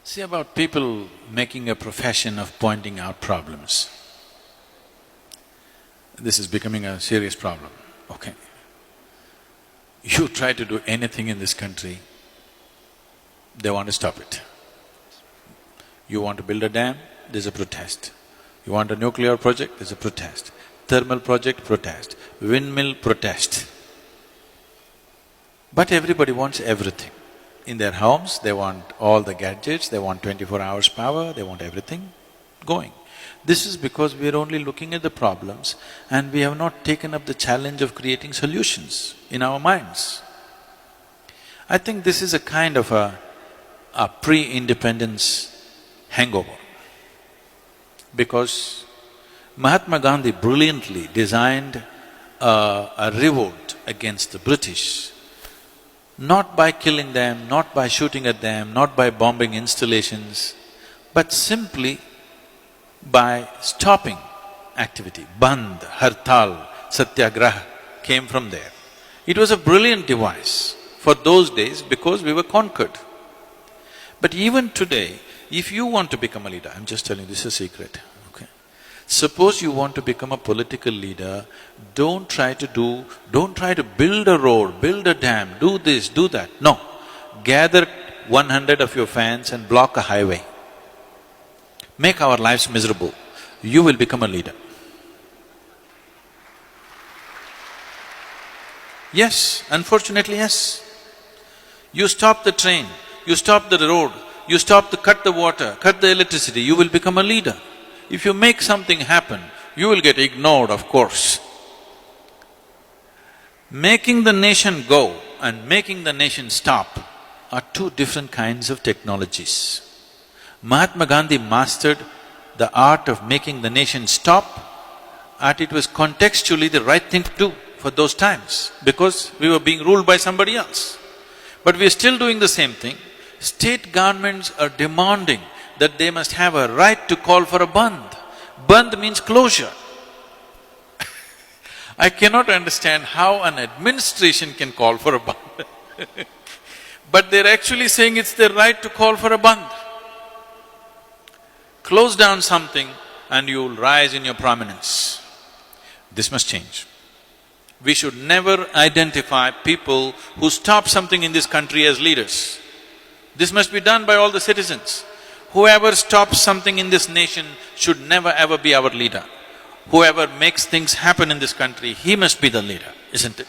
See, about people making a profession of pointing out problems. This is becoming a serious problem, okay? You try to do anything in this country, they want to stop it. You want to build a dam, there's a protest. You want a nuclear project, there's a protest. Thermal project, protest. Windmill, protest. But everybody wants everything. In their homes, they want all the gadgets, they want 24 hours power, they want everything going. This is because we are only looking at the problems and we have not taken up the challenge of creating solutions in our minds. I think this is a kind of a pre-independence hangover. Because Mahatma Gandhi brilliantly designed a revolt against the British, not by killing them, not by shooting at them, not by bombing installations, but simply by stopping activity. Bandh, Hartal, Satyagraha came from there. It was a brilliant device for those days because we were conquered. But even today, if you want to become a leader, I'm just telling you, this is a secret, okay? Suppose you want to become a political leader, don't try to build a road, build a dam, do this, do that. No. Gather 100 of your fans and block a highway. Make our lives miserable. You will become a leader. Yes, unfortunately, yes. You stop the train, you stop the road, you cut the water, cut the electricity, you will become a leader. If you make something happen, you will get ignored, of course. Making the nation go and making the nation stop are two different kinds of technologies. Mahatma Gandhi mastered the art of making the nation stop, and it was contextually the right thing to do for those times, because we were being ruled by somebody else. But we are still doing the same thing. State governments are demanding that they must have a right to call for a bandh. Bandh means closure. I cannot understand how an administration can call for a bandh but they're actually saying it's their right to call for a bandh. Close down something and you'll rise in your prominence. This must change. We should never identify people who stop something in this country as leaders. This must be done by all the citizens. Whoever stops something in this nation should never ever be our leader. Whoever makes things happen in this country, he must be the leader, isn't it?